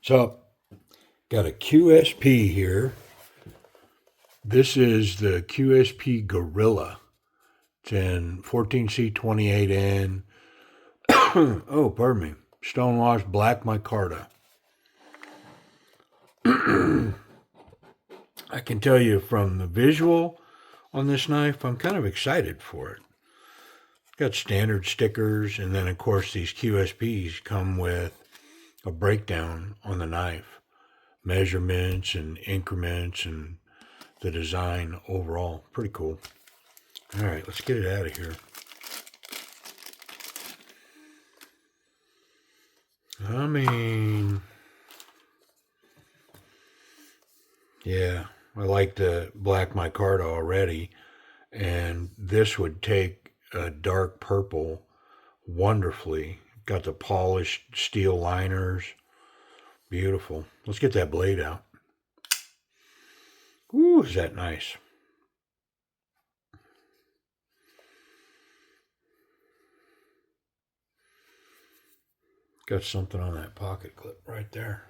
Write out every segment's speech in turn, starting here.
So, got a QSP here. This is the Qsp Gorilla. It's in 14C28N. Oh, pardon me. Stonewashed black micarta. I can tell you from the visual on this knife, I'm kind of excited for it. It's got standard stickers, and then of course these QSPs come with a breakdown on the knife, measurements and increments and the design overall. Pretty cool. All right, let's get it out of here. I mean, yeah, I like the black micarta already, and this would take a dark purple wonderfully. Got the polished steel liners. Beautiful. Let's get that blade out. Ooh, is that nice? Got something on that pocket clip right there.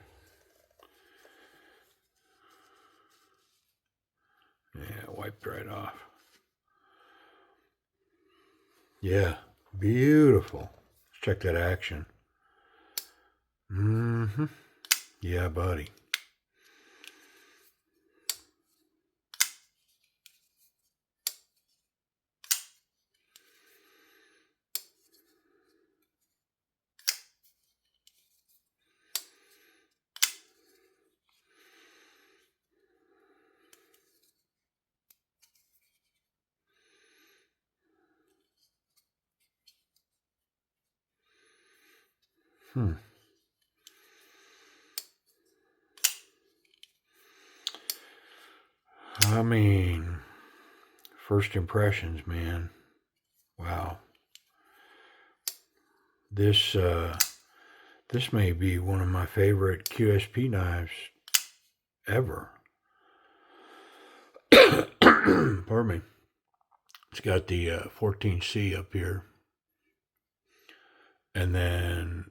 Yeah, wiped right off. Yeah, beautiful. Let's check that action. Mm-hmm. Yeah, buddy. I mean, first impressions, man. Wow. This may be one of my favorite QSP knives ever. Pardon me. It's got the 14C up here. And then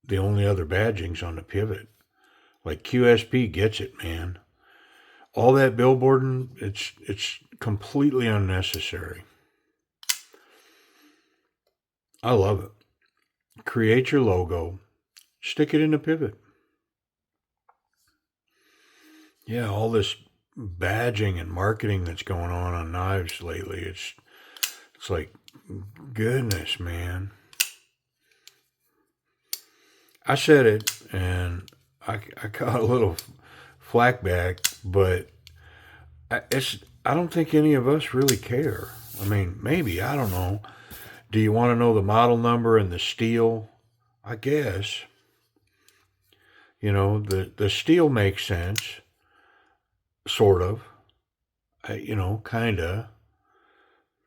the only other badging's on the pivot. Like QSP gets it, man. All that billboarding, it's completely unnecessary. I love it. Create your logo, stick it in the pivot. Yeah, all this badging and marketing that's going on knives lately, it's like, goodness, man. I said it, and I got a little flack back, but I don't think any of us really care. I mean, maybe, I don't know. Do you want to know the model number and the steel? I guess. You know, the steel makes sense, sort of. You know, kind of.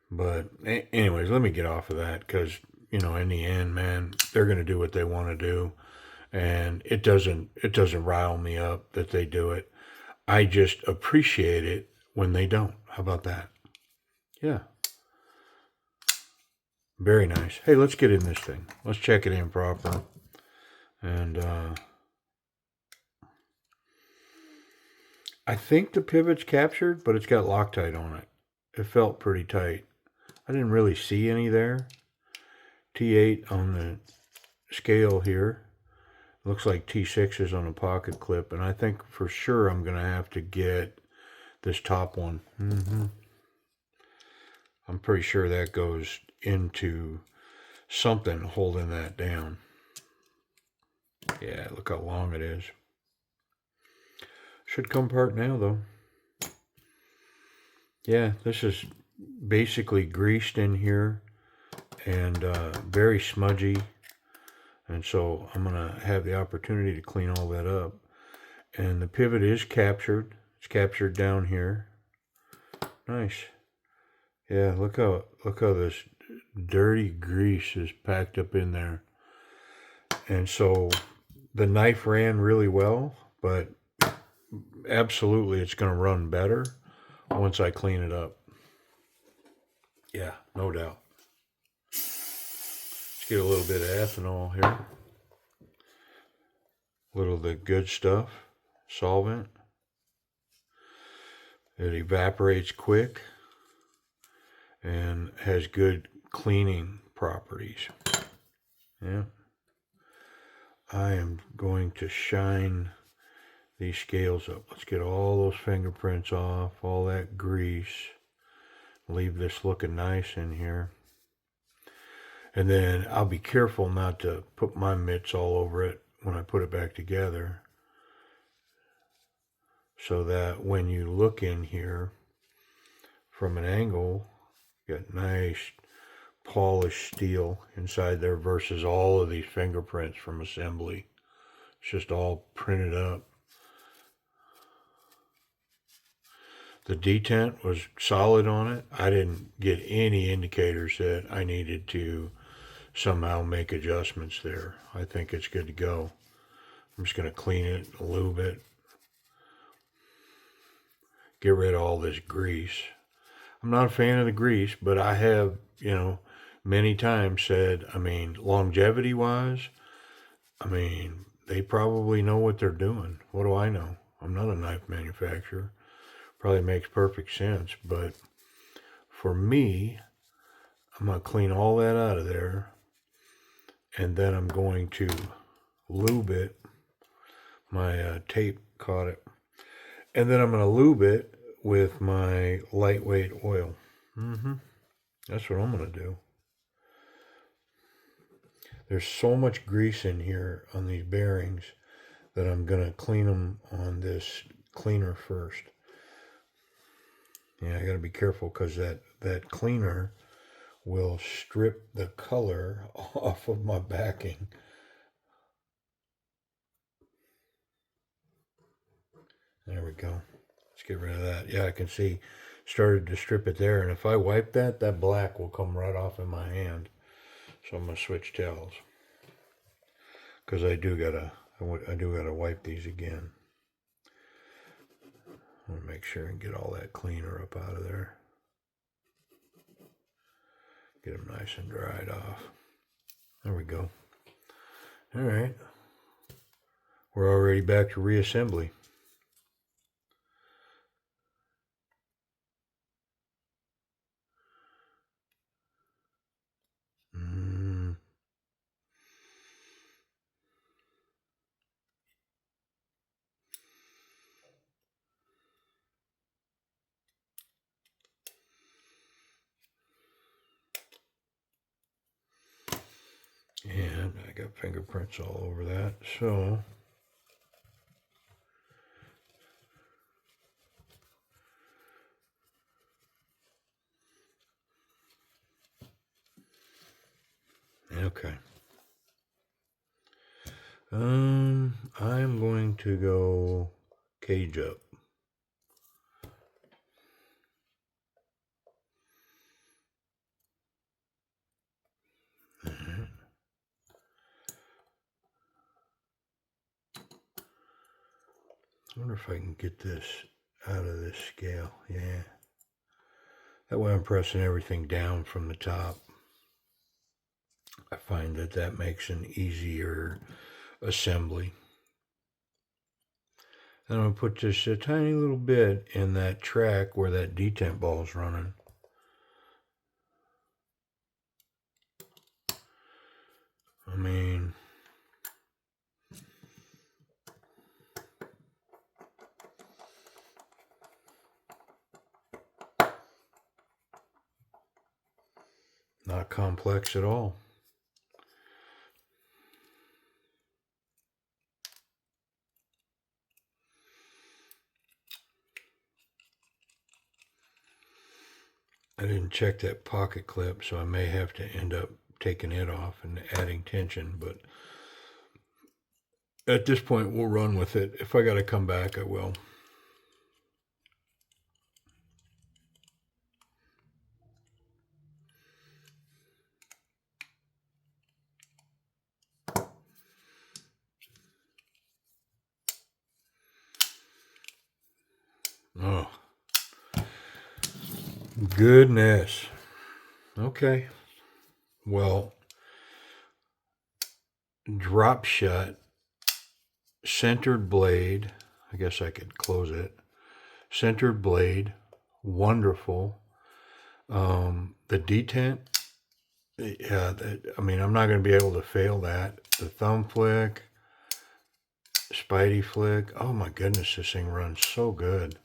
But anyways, let me get off of that because, you know, in the end, man, they're going to do what they want to do. And it doesn't rile me up that they do it. I just appreciate it when they don't. How about that? Yeah. Very nice. Hey, let's get in this thing. Let's check it in proper. And I think the pivot's captured, but it's got Loctite on it. It felt pretty tight. I didn't really see any there. T8 on the scale here. Looks like T6 is on a pocket clip, and I think for sure I'm going to have to get this top one. I'm pretty sure that goes into something holding that down. Yeah, look how long it is. Should come apart now, though. Yeah, this is basically greased in here and very smudgy. And so I'm going to have the opportunity to clean all that up. And the pivot is captured. It's captured down here. Nice. Yeah, look how this dirty grease is packed up in there. And so the knife ran really well, but absolutely it's going to run better once I clean it up. Yeah, no doubt. Let's get a little bit of ethanol here. A little of the good stuff, solvent. It evaporates quick and has good cleaning properties. Yeah. I am going to shine these scales up. Let's get all those fingerprints off, all that grease. Leave this looking nice in here. And then I'll be careful not to put my mitts all over it when I put it back together, so that when you look in here from an angle, you got nice polished steel inside there versus all of these fingerprints from assembly. It's just all printed up. The detent was solid on it. I didn't get any indicators that I needed to somehow make adjustments there. I think it's good to go. I'm just going to clean it a little bit. Get rid of all this grease. I'm not a fan of the grease, but I have, many times said, longevity wise, they probably know what they're doing. What do I know? I'm not a knife manufacturer. Probably makes perfect sense, but for me, I'm going to clean all that out of there, and then I'm going to lube it. My tape caught it. And then I'm going to lube it with my lightweight oil. That's what I'm going to do. There's so much grease in here on these bearings that I'm going to clean them on this cleaner first. Yeah, I got to be careful because that cleaner will strip the color off of my backing. There we go. Let's get rid of that. Yeah, I can see started to strip it there, and if I wipe that black will come right off in my hand. So I'm gonna switch towels because I do gotta wipe these again. I want to make sure and get all that cleaner up out of there. Get them nice and dried off. There we go. All right. We're already back to reassembly. And I got fingerprints all over that, so okay. I'm going to go cage up. I wonder if I can get this out of this scale. Yeah. That way I'm pressing everything down from the top. I find that makes an easier assembly. And I'm going to put just a tiny little bit in that track where that detent ball is running. Not complex at all. I didn't check that pocket clip, so I may have to end up taking it off and adding tension, but at this point we'll run with it. If I got to come back, I will. Oh, Goodness. Okay. Well, drop shut, centered blade. I guess I could close it. Centered blade, wonderful. The detent, yeah, I mean, I'm not going to be able to fail that. The thumb flick, Spidey flick. Oh my goodness, this thing runs so good.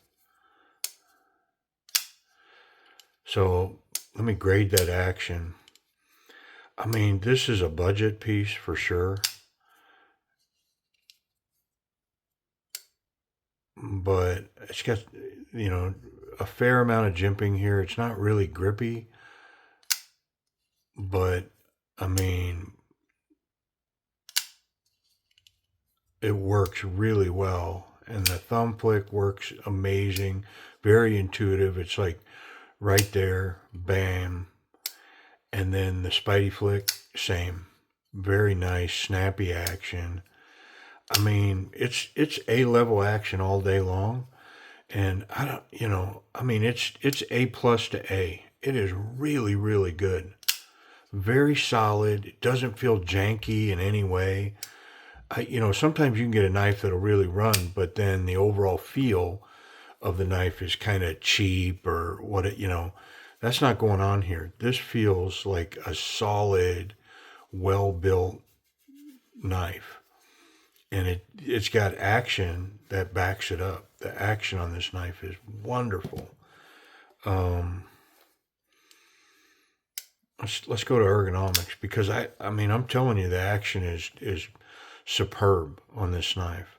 So let me grade that action. I mean, this is a budget piece for sure. But it's got, you know, a fair amount of jimping here. It's not really grippy, but I mean, it works really well. And the thumb flick works amazing, very intuitive. It's like right there, bam. And then the Spidey flick, same. Very nice, snappy action. I mean, it's A-level action all day long. And I don't, you know, I mean, it's A plus to A. It is really, really good. Very solid. It doesn't feel janky in any way. You know, sometimes you can get a knife that'll really run, but then the overall feel of the knife is kind of cheap or what it, you know, that's not going on here. This feels like a solid, well-built knife. And it's got action that backs it up. The action on this knife is wonderful. Let's go to ergonomics because I mean I'm telling you the action is superb on this knife.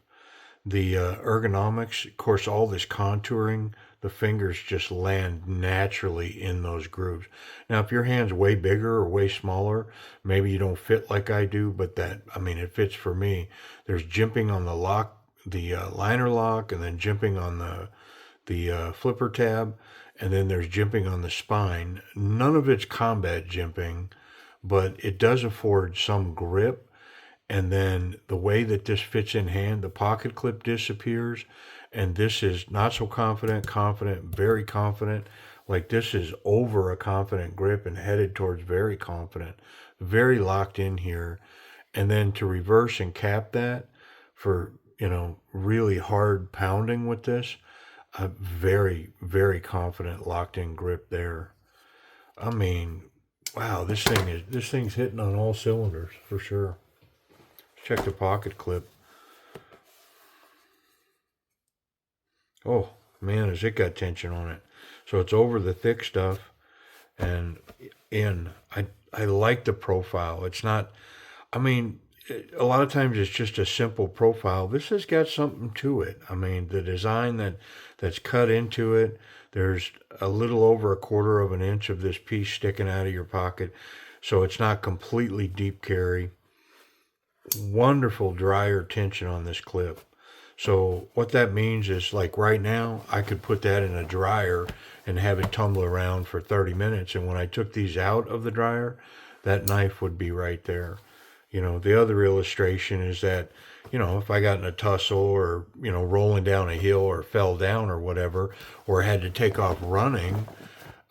The ergonomics, of course, all this contouring, the fingers just land naturally in those grooves. Now, if your hand's way bigger or way smaller, maybe you don't fit like I do, but that, I mean, it fits for me. There's jimping on the lock, the liner lock, and then jimping on the flipper tab, and then there's jimping on the spine. None of it's combat jimping, but it does afford some grip. And then the way that this fits in hand, the pocket clip disappears. And this is not so confident, confident, very confident. Like this is over a confident grip and headed towards very confident, very locked in here. And then to reverse and cap that for, you know, really hard pounding with this, a very, very confident locked in grip there. I mean, wow, this thing's hitting on all cylinders for sure. Check the pocket clip. Oh man, has it got tension on it. So it's over the thick stuff and in. I like the profile. It's not, I mean, a lot of times it's just a simple profile. This has got something to it. I mean, the design that's cut into it, there's a little over a quarter of an inch of this piece sticking out of your pocket. So it's not completely deep carry. Wonderful dryer tension on this clip. So what that means is like right now, I could put that in a dryer and have it tumble around for 30 minutes. And when I took these out of the dryer, that knife would be right there. You know, the other illustration is that, you know, if I got in a tussle or, you know, rolling down a hill or fell down or whatever, or had to take off running,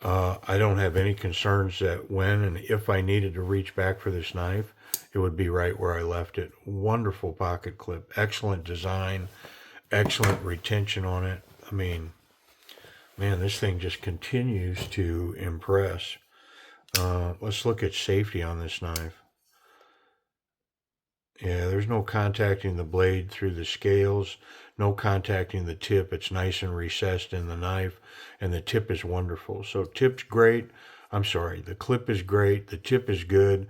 I don't have any concerns that when and if I needed to reach back for this knife, it would be right where I left it. Wonderful pocket clip, excellent design, excellent retention on it. I mean, man, this thing just continues to impress. Let's look at safety on this knife. Yeah, there's no contacting the blade through the scales, no contacting the tip. It's nice and recessed in the knife, and the tip is wonderful. So tip's great. I'm sorry, the clip is great. The tip is good.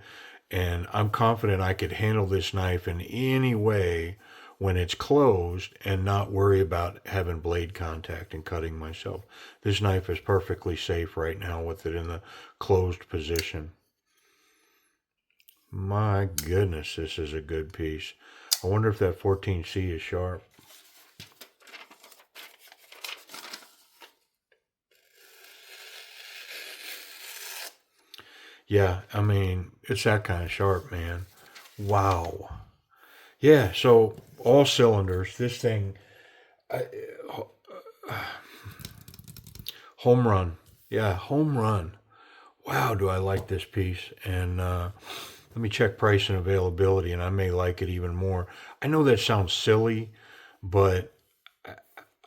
And I'm confident I could handle this knife in any way when it's closed and not worry about having blade contact and cutting myself. This knife is perfectly safe right now with it in the closed position. My goodness, this is a good piece. I wonder if that 14C is sharp. Yeah, I mean, it's that kind of sharp, man. Wow. Yeah, so all cylinders. This thing, home run. Yeah, home run. Wow, do I like this piece. And let me check price and availability, and I may like it even more. I know that sounds silly, but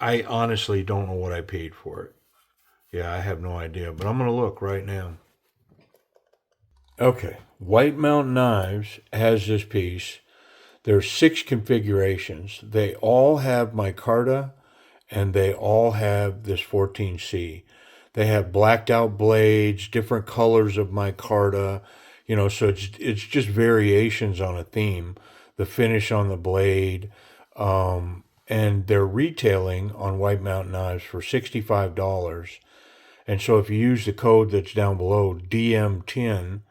I honestly don't know what I paid for it. Yeah, I have no idea, but I'm going to look right now. Okay, White Mountain Knives has this piece. There's 6 configurations. They all have micarta, and they all have this 14C. They have blacked out blades, different colors of micarta, so it's just variations on a theme. The finish on the blade, and they're retailing on White Mountain Knives for $65. And so if you use the code that's down below, DM10,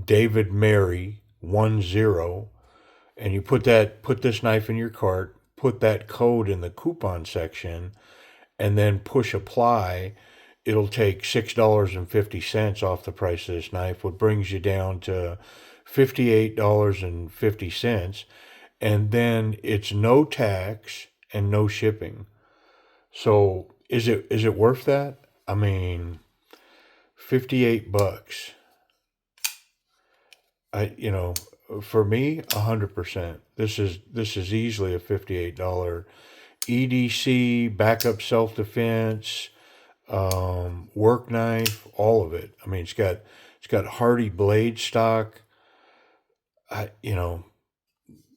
David Mary 10, and you put this knife in your cart, put that code in the coupon section, and then push apply, it'll take $6.50 off the price of this knife, what brings you down to $58.50. And then it's no tax and no shipping. So is it worth that? I mean, $58. For me, 100%. This is easily a $58 EDC, backup self defense, work knife, all of it. I mean, it's got hardy blade stock.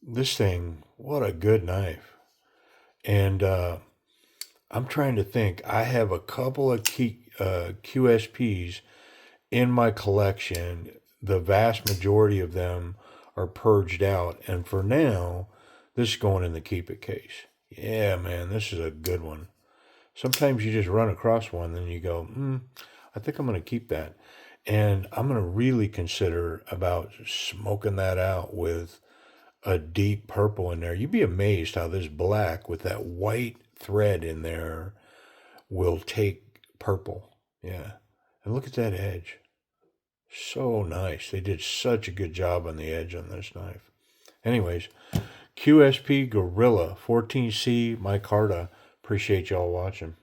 This thing, what a good knife. And I'm trying to think. I have a couple of QSPs in my collection. The vast majority of them are purged out, and for now, this is going in the keep it case. Yeah, man, this is a good one. Sometimes you just run across one, then you go, I think I'm going to keep that. And I'm going to really consider about smoking that out with a deep purple in there. You'd be amazed how this black with that white thread in there will take purple. Yeah. And look at that edge. So nice. They did such a good job on the edge on this knife. Anyways, Qsp Gorilla 14C micarta. Appreciate y'all watching.